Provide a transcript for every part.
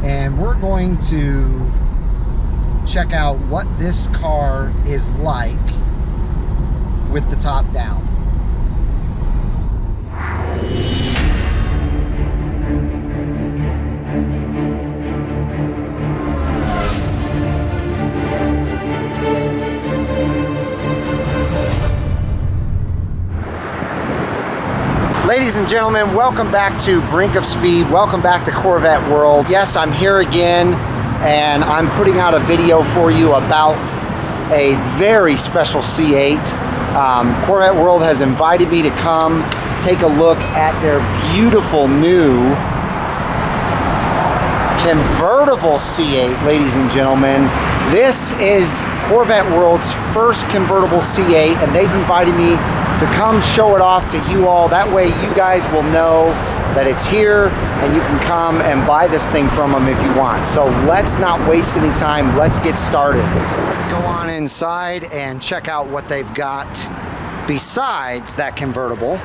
and we're going to check out what this car is like with the top down. Ladies and gentlemen, welcome back to Brink of Speed. Welcome back to Corvette World. Yes, I'm here again, and I'm putting out a video for you about a very special C8. Corvette World has invited me to come take a look at their beautiful new convertible C8, ladies and gentlemen. This is Corvette World's first convertible C8, and they've invited me to come show it off to you all. That way you guys will know that it's here and you can come and buy this thing from them if you want. So let's not waste any time. Let's get started. So let's go on inside and check out what they've got besides that convertible.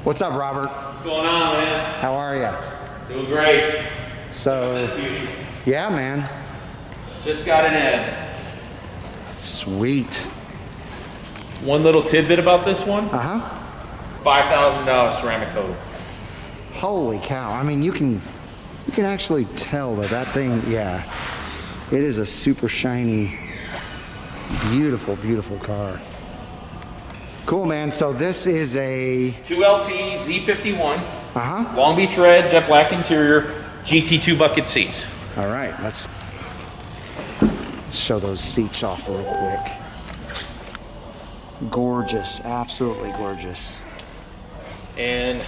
What's up, Robert? What's going on, man? How are you? Doing great. So, yeah, man. Just got an ad. Sweet. One little tidbit about this one. Uh-huh. $5,000 ceramic coating. Holy cow. I mean, you can actually tell that thing, yeah, it is a super shiny, beautiful, beautiful car. Cool, man. So this is a 2LT Z51. Uh-huh. Long Beach red, jet black interior, GT2 bucket seats. All right, let's show those seats off real quick. Gorgeous, absolutely gorgeous. And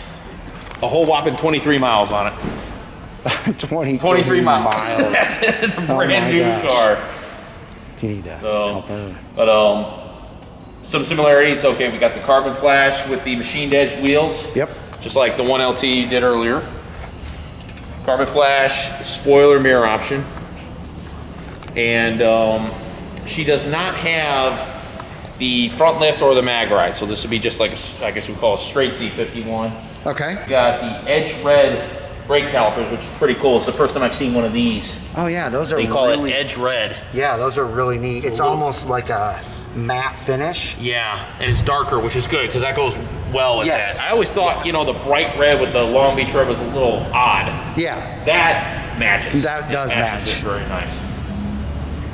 a whole whopping 23 miles on it. 23 miles. That's it. It's a brand new car. You need that. So, but some similarities. Okay, we got the carbon flash with the machined edge wheels. Yep. Just like the 1LT you did earlier. Carbon flash, spoiler mirror option. And she does not have the front lift or the mag ride, so this would be just like I guess we call a straight Z51. Okay. We got the edge red brake calipers, which is pretty cool. It's the first time I've seen one of these. Oh yeah, those are They call really, it edge red. Yeah, those are really neat. It's almost like a matte finish. Yeah, and it's darker, which is good because that goes well with Yes. that. I always thought, you know, the bright red with the Long Beach red was a little odd. Yeah. That matches. That does match. It's very nice.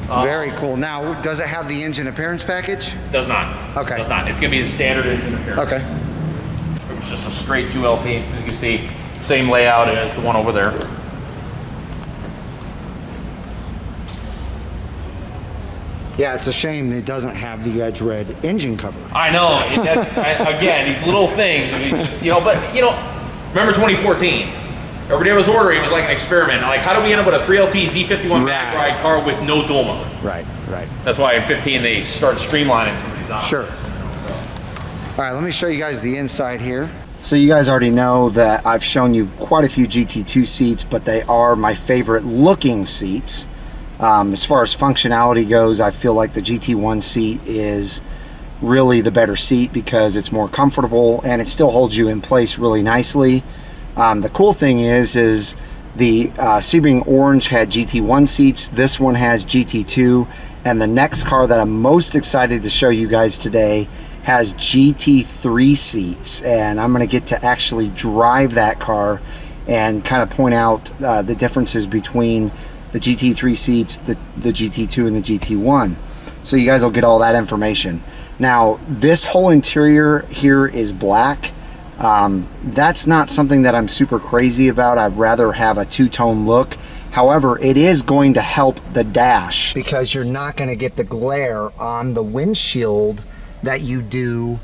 Very cool. Now, does it have the engine appearance package? Does not. Okay. Does not. It's going to be the standard engine appearance. Okay. It's just a straight 2LT. As you can see, same layout as the one over there. Yeah, it's a shame it doesn't have the edge red engine cover. I know. Again, these little things. I mean, just, but remember 2014? Every day I was ordering, it was like an experiment. Like, how do we end up with a 3LT Z51 mag ride car with no dual motor? Right, right. That's why in 15 they started streamlining some of these options. Sure. All right, let me show you guys the inside here. So you guys already know that I've shown you quite a few GT2 seats, but they are my favorite looking seats. As far as functionality goes, I feel like the GT1 seat is really the better seat because it's more comfortable and it still holds you in place really nicely. The cool thing is the Sebring Orange had GT1 seats. This one has GT2, and the next car that I'm most excited to show you guys today has Gt3 seats, and I'm going to get to actually drive that car and kind of point out the differences between the Gt3 seats, the GT2 and the GT1. So you guys will get all that information. Now, this whole interior here is black. That's not something that I'm super crazy about. I'd rather have a two-tone look. However, it is going to help the dash because you're not going to get the glare on the windshield that you do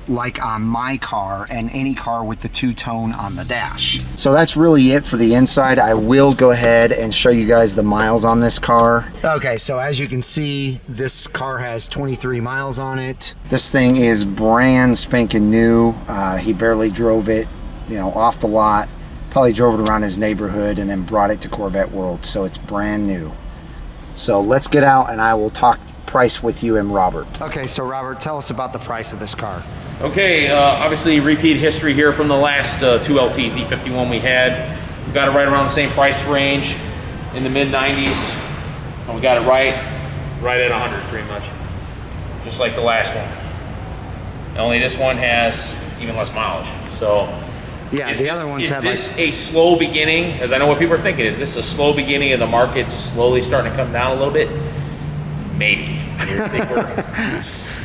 like on my car and any car with the two-tone on the dash. So that's really it for the inside. I will go ahead and show you guys the miles on this car. Okay, so as you can see, this car has 23 miles on it. This thing is brand spanking new. He barely drove it, off the lot. Probably drove it around his neighborhood and then brought it to Corvette World, so it's brand new. So let's get out and I will talk price with you and Robert. Okay, so Robert, tell us about the price of this car. Okay, obviously repeat history here from the last 2LT Z51 we had. We got it right around the same price range in the mid 90s. And we got it right at 100 pretty much. Just like the last one. Only this one has even less mileage. So yeah, the other ones have this a slow beginning? As I know what people are thinking, is this a slow beginning of the market slowly starting to come down a little bit? Maybe.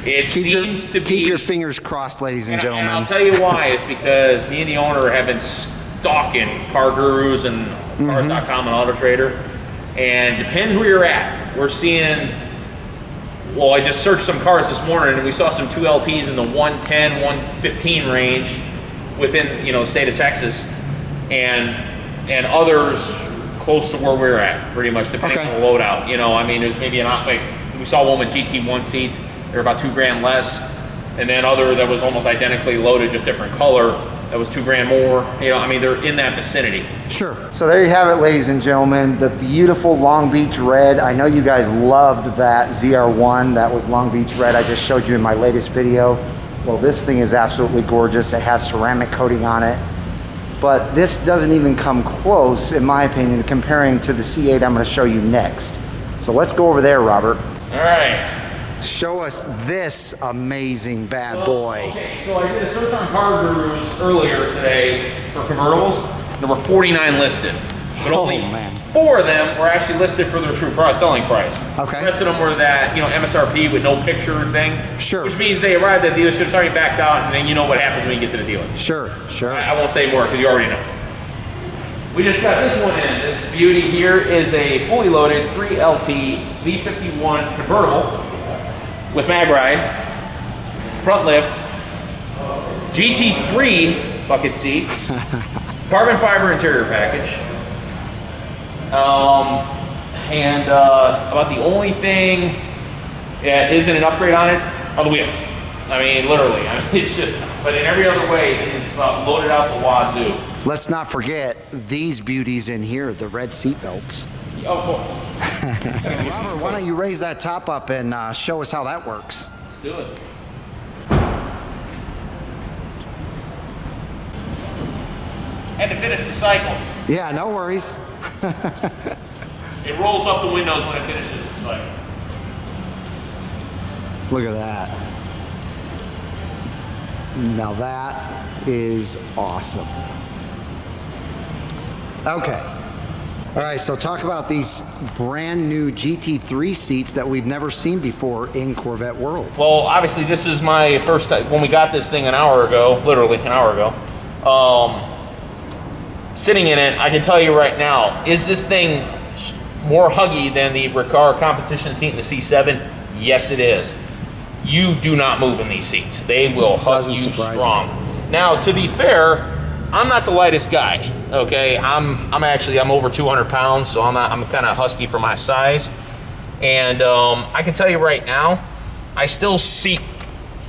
It seems to be. Keep your fingers crossed, ladies and gentlemen. And I'll tell you why. It's because me and the owner have been stalking Car Gurus and Cars.com and Auto Trader. And depends where you're at. We're seeing, well, I just searched some cars this morning and we saw some 2LTs in the 110, 115 range within, you know, the state of Texas. And others close to where we're at, pretty much, depending on the loadout. You know, I mean, there's maybe like, we saw one with Gt3 Seats. They're about $2,000 less. And then other that was almost identically loaded, just different color, that was $2,000 more. You know, I mean, they're in that vicinity. Sure. So there you have it, ladies and gentlemen, the beautiful Long Beach red. I know you guys loved that ZR1. That was Long Beach red I just showed you in my latest video. Well, this thing is absolutely gorgeous. It has ceramic coating on it. But this doesn't even come close, in my opinion, comparing to the C8 I'm going to show you next. So let's go over there, Robert. All right. Show us this amazing bad boy. Okay, so I did a search on Car Gurus earlier today for convertibles. There were 49 listed, but only 4 of them were actually listed for their true price, selling price. Okay. The rest of them were that, you know, MSRP with no picture thing. Sure. Which means they arrived at dealerships already backed out, and then you know what happens when you get to the dealer. Sure, sure. I won't say more because you already know. We just got this one in. This beauty here is a fully loaded 3LT Z51 convertible with mag ride, front lift, Gt3 bucket seats, carbon fiber interior package, and about the only thing that isn't an upgrade on it are the wheels. I mean, literally, it's just, but in every other way, it is loaded out the wazoo. Let's not forget these beauties in here, the red seat belts. Oh, cool. Robert, why don't you raise that top up and show us how that works? Let's do it. Had to finish the cycle. Yeah, no worries. It rolls up the windows when it finishes the cycle. Look at that. Now that is awesome. Okay. All right, so talk about these brand new Gt3 seats that we've never seen before in Corvette World. Well, obviously this is my first time, when we got this thing an hour ago, literally an hour ago, sitting in it, I can tell you right now, is this thing more huggy than the Recaro competition seat in the C7? Yes, it is. You do not move in these seats. They will hug you strong. Now, to be fair, I'm not the lightest guy, okay? I'm over 200 pounds, so I'm kind of husky for my size. And I can tell you right now, I still seat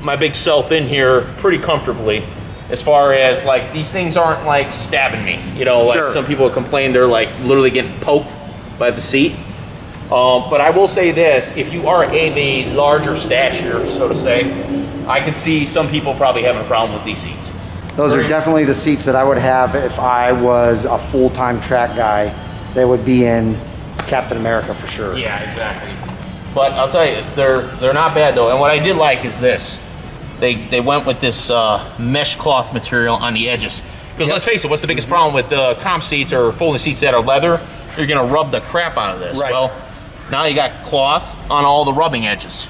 my big self in here pretty comfortably, as far as like, these things aren't like stabbing me. You know, like some people complain they're like literally getting poked by the seat. But I will say this, if you are a larger stature, so to say, I could see some people probably having a problem with these seats. Those are definitely the seats that I would have if I was a full-time track guy. They would be in Captain America for sure. Yeah, exactly. But I'll tell you, they're not bad though. And what I did like is this. They went with this mesh cloth material on the edges. Because let's face it, what's the biggest problem with comp seats or folding seats that are leather? You're gonna rub the crap out of this. Right. Well, now you got cloth on all the rubbing edges.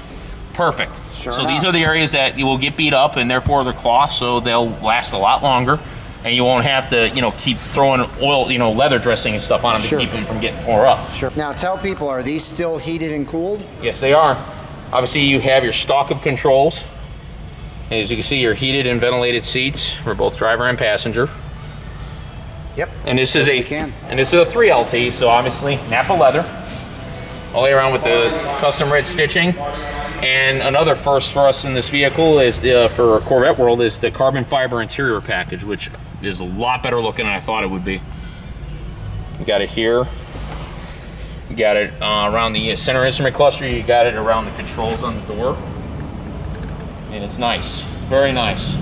Perfect. Sure so enough. These are the areas that you will get beat up, and therefore they're cloth, so they'll last a lot longer, and you won't have to, keep throwing oil, leather dressing and stuff on them to keep them from getting tore up. Sure. Now tell people, are these still heated and cooled? Yes, they are. Obviously, you have your stalk of controls. As you can see, your heated and ventilated seats for both driver and passenger. Yep. And this is a 3LT, so obviously Napa leather, all the way around with the custom red stitching. And another first for us in this vehicle is for Corvette World is the carbon fiber interior package, which is a lot better looking than I thought it would be. You got it here. You got it around the center instrument cluster. You got it around the controls on the door. And it's nice. It's very nice.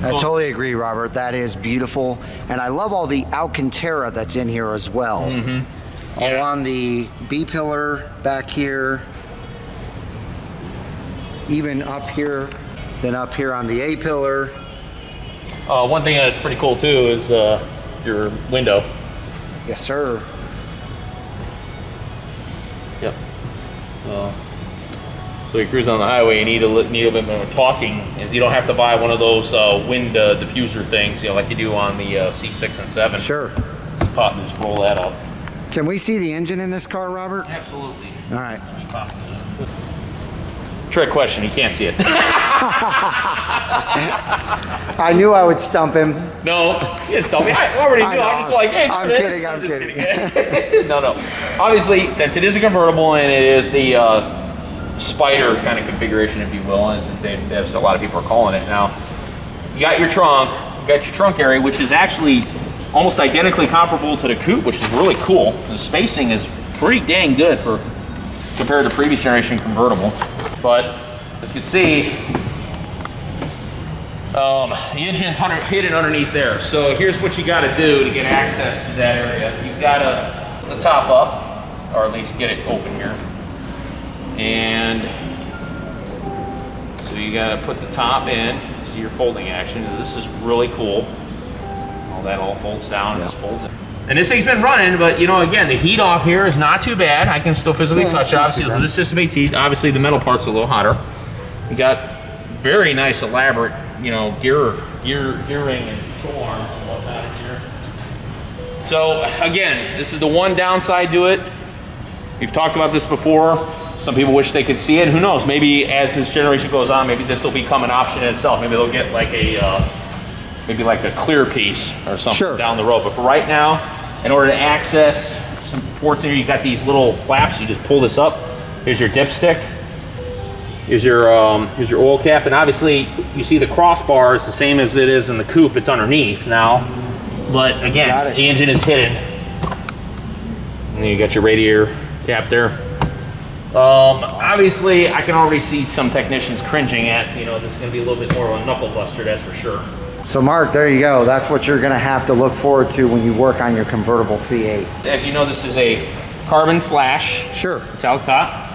I totally agree, Robert. That is beautiful. And I love all the Alcantara that's in here as well. Mm-hmm. All on the B pillar back here. Even up here, then up here on the A pillar. One thing that's pretty cool too is your window. Yes, sir. Yep. So you cruise on the highway, you need a bit more talking, is you don't have to buy one of those wind diffuser things, you know, like you do on the C6 and 7. Sure. Pop and just roll that up. Can we see the engine in this car, Robert? Absolutely. All right. Let me pop it. Trick question, you can't see it. I knew I would stump him. No, you didn't stump me. I already knew. I'm just like, hey, I'm kidding. I'm kidding. No. Obviously, since it is a convertible and it is the spider kind of configuration, if you will, as a lot of people are calling it now, you got your trunk, area, which is actually almost identically comparable to the coupe, which is really cool. The spacing is pretty dang good compared to previous generation convertible. But as you can see, the engine's hidden underneath there. So here's what you got to do to get access to that area. You've got to put the top up, or at least get it open here. And so you got to put the top in. See your folding action. This is really cool. All that all folds down, just folds in. And this thing's been running, but you know, again, the heat off here is not too bad. I can still physically touch it. Obviously, so this system makes heat. Obviously, the metal part's a little hotter. You got very nice, elaborate, you know, gear ring and control arms and whatnot in here. So again, this is the one downside to it. We've talked about this before. Some people wish they could see it. Who knows? Maybe as this generation goes on, maybe this will become an option in itself. Maybe they'll get like a clear piece or something down the road. But for right now, in order to access some ports in here, you got these little flaps. You just pull this up. Here's your dipstick. Here's your oil cap, and obviously you see the crossbar is the same as it is in the coupe. It's underneath now, but again, the engine is hidden. And then you got your radiator cap there. Obviously, I can already see some technicians cringing at, you know, this is going to be a little bit more of a knuckle buster, that's for sure. So Mark, there you go. That's what you're going to have to look forward to when you work on your convertible C8. As you know, this is a carbon flash. Sure. Metallic top.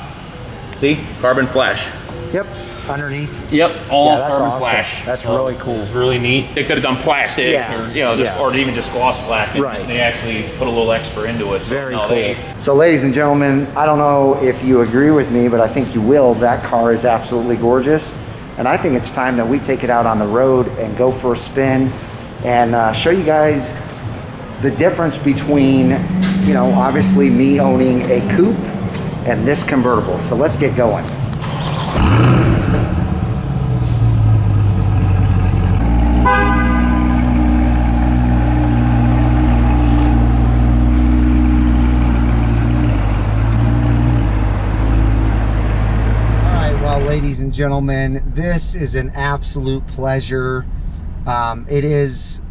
See? Carbon flash. Yep. Underneath. Yep. All that's carbon awesome. flash. That's really cool. It's really neat. They could have done plastic, or you know, or even just gloss black. And they actually put a little extra into it. So, very cool. So, ladies and gentlemen, I don't know if you agree with me, but I think you will. That car is absolutely gorgeous. And I think it's time that we take it out on the road and go for a spin and show you guys the difference between, you know, obviously me owning a coupe and this convertible. So let's get going. Ladies and gentlemen, this is an absolute pleasure. It is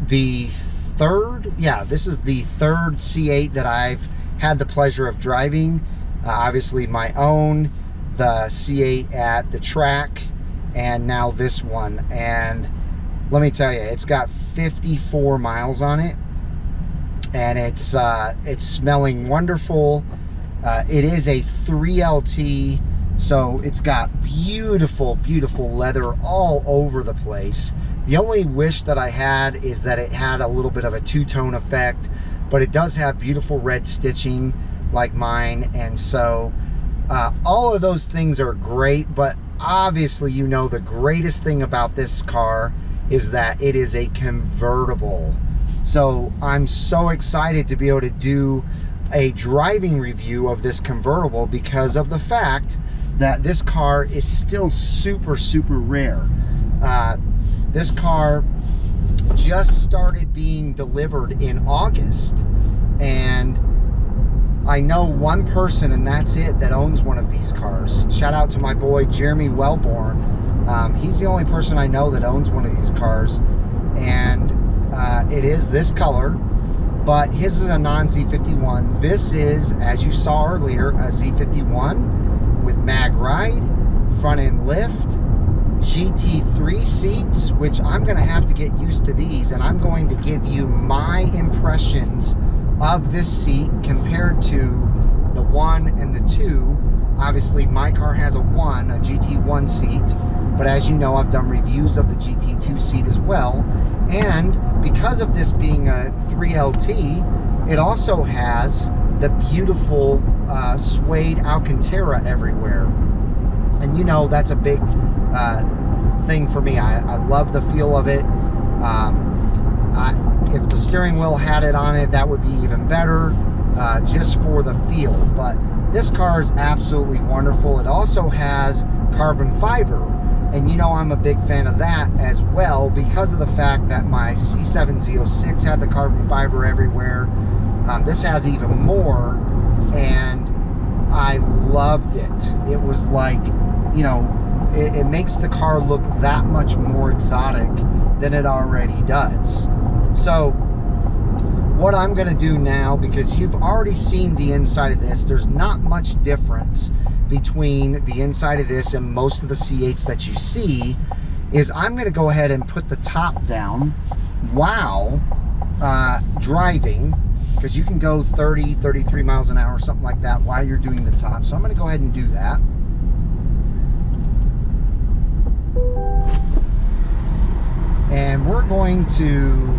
the third, this is the third C8 that I've had the pleasure of driving. Obviously my own, the C8 at the track, and now this one. And let me tell you, it's got 54 miles on it, and it's smelling wonderful. It is a 3LT. So it's got beautiful, beautiful leather all over the place. The only wish that I had is that it had a little bit of a two-tone effect, but it does have beautiful red stitching like mine. And so all of those things are great, but obviously, you know, the greatest thing about this car is that it is a convertible. So I'm so excited to be able to do a driving review of this convertible because of the fact that this car is still super, super rare. This car just started being delivered in August, and I know one person, and that's it, that owns one of these cars. Shout out to my boy Jeremy Wellborn. He's the only person I know that owns one of these cars, and it is this color, but his is a non-Z51. This is, as you saw earlier, a Z51 with mag ride, front end lift, Gt3 seats, which I'm going to have to get used to these, and I'm going to give you my impressions of this seat compared to the 1 and the 2. Obviously, my car has a GT1 seat, but as you know, I've done reviews of the GT2 seat as well. And because of this being a 3LT, it also has the beautiful suede Alcantara everywhere. And you know, that's a big thing for me. I love the feel of it. If the steering wheel had it on it, that would be even better, just for the feel. But this car is absolutely wonderful. It also has carbon fiber, and you know I'm a big fan of that as well, because of the fact that my C7 Z06 had the carbon fiber everywhere. This has even more, and I loved it. It was like, you know, it makes the car look that much more exotic than it already does. So what I'm going to do now, because you've already seen the inside of this, there's not much difference between the inside of this and most of the C8s that you see, is I'm going to go ahead and put the top down while driving, because you can go 30, 33 miles an hour, something like that, while you're doing the top. So I'm going to go ahead and do that. And we're going to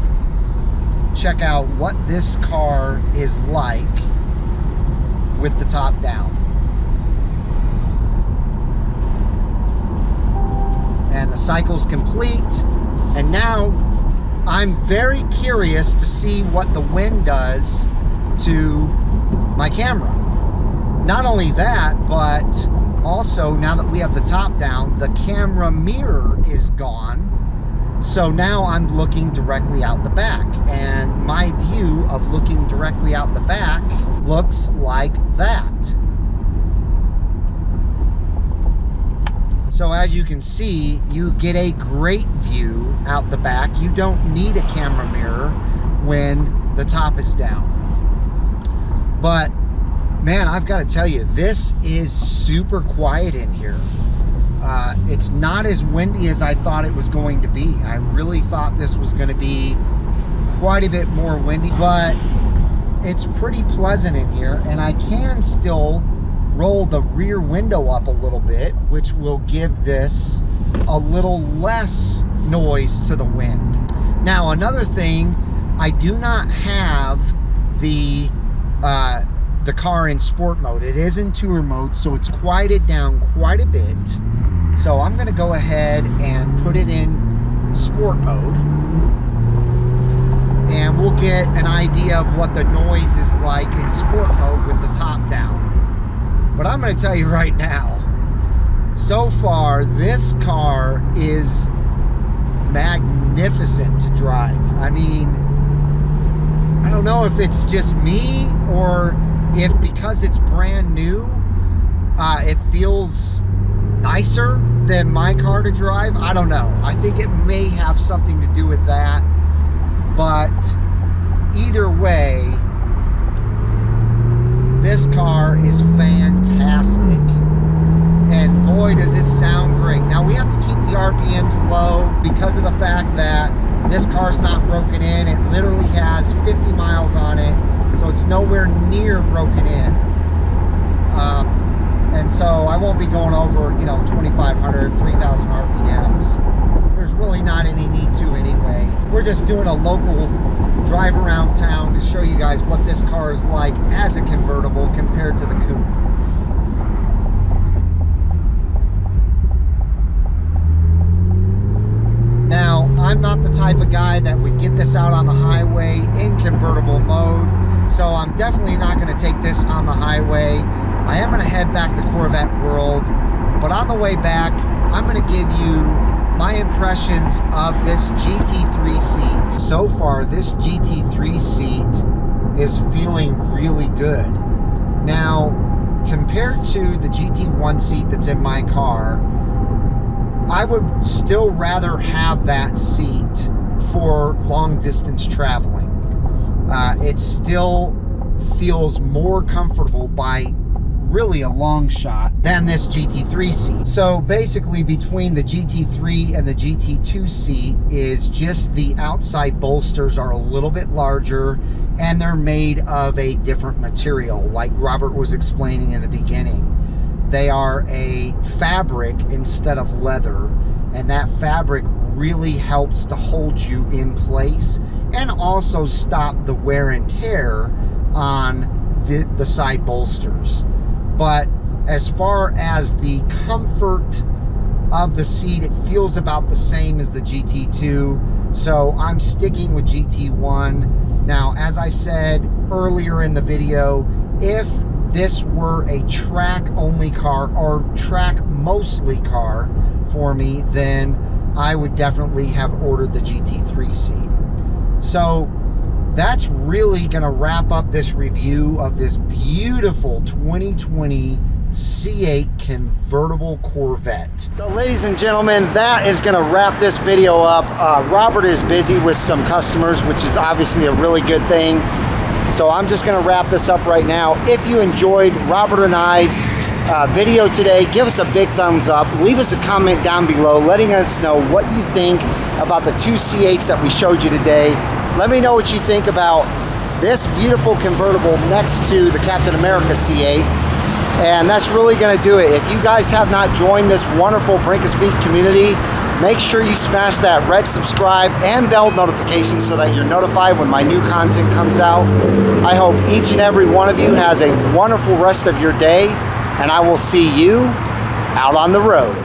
check out what this car is like with the top down. And the cycle's complete, and now I'm very curious to see what the wind does to my camera. Not only that, but also now that we have the top down, the camera mirror is gone. So now I'm looking directly out the back, and my view of looking directly out the back looks like that. So as you can see, you get a great view out the back. You don't need a camera mirror when the top is down. But man, I've got to tell you, this is super quiet in here. It's not as windy as I thought it was going to be. I really thought this was going to be quite a bit more windy, but it's pretty pleasant in here, and I can still roll the rear window up a little bit, which will give this a little less noise to the wind. Now, another thing, I do not have the car in sport mode. It is in tour mode, so it's quieted down quite a bit. So I'm going to go ahead and put it in sport mode, and we'll get an idea of what the noise is like in sport mode with the top down. But I'm going to tell you right now, so far this car is magnificent to drive. I mean, I don't know if it's just me, or if because it's brand new, it feels nicer than my car to drive. I don't know. I think it may have something to do with that. But either way, this car is fantastic. And boy, does it sound great. Now, we have to keep the RPMs low because of the fact that this car's not broken in. It literally has 50 miles on it, so it's nowhere near broken in. And so I won't be going over, you know, 2,500, 3,000 RPMs. There's really not any need to anyway. We're just doing a local drive around town to show you guys what this car is like as a convertible compared to the coupe. Now, I'm not the type of guy that would get this out on the highway in convertible mode, so I'm definitely not going to take this on the highway. I am going to head back to Corvette World, but on the way back, I'm going to give you my impressions of this GT3 seat. So far, this GT3 seat is feeling really good. Now, compared to the GT1 seat that's in my car, I would still rather have that seat for long distance traveling. It still feels more comfortable by really a long shot than this GT3 seat. So basically between the GT3 and the GT2 seat is just the outside bolsters are a little bit larger and they're made of a different material, like Robert was explaining in the beginning. They are a fabric instead of leather, and that fabric really helps to hold you in place and also stop the wear and tear on the side bolsters. But as far as the comfort of the seat, it feels about the same as the GT2, so I'm sticking with GT1. Now, as I said earlier in the video, if this were a track only car or track mostly car for me, then I would definitely have ordered the GT3 seat. So that's really going to wrap up this review of this beautiful 2020 C8 convertible Corvette. So ladies and gentlemen, that is going to wrap this video up. Robert is busy with some customers, which is obviously a really good thing. So I'm just going to wrap this up right now. If you enjoyed Robert and I's video today, give us a big thumbs up. Leave us a comment down below letting us know what you think about the two C8s that we showed you today. Let me know what you think about this beautiful convertible next to the Captain America C8. And that's really going to do it. If you guys have not joined this wonderful Brink of Speed community, make sure you smash that red subscribe and bell notification so that you're notified when my new content comes out. I hope each and every one of you has a wonderful rest of your day, and I will see you out on the road.